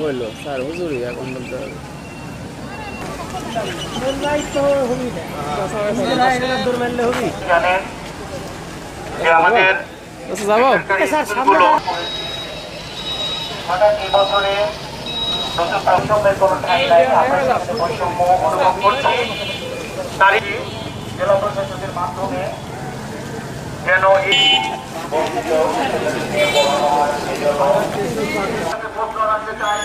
বললো স্যার হুজুরি এখন বলতে হবে। জানেন যে আমাদের যাবো হঠাৎ এই বছরে নতুন বৈষম্যের কোনো ঠাঁই নাই। আমরা সেখানে বৈষম্য অনুভব করছি। তারই জেলা প্রশাসকের মাধ্যমে যেন এই প্রশ্ন রাখতে চাই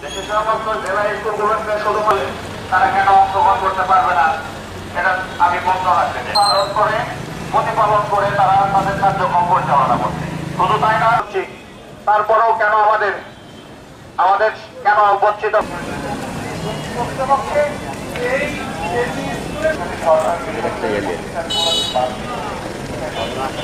যে সে সমস্ত জেলা স্কুলগুলোকে শুরু করে তারা কেন অংশগ্রহণ করতে পারবে না, সেটা আমি প্রশ্ন রাখতে চাই। পালন করে প্রতিপালন করে তারা তাদের কার্যক্রম পরিচালনা করছে। শুধু তাই না, তারপরেও কেন আমাদের আমাদের কেন বঞ্চিত সরকার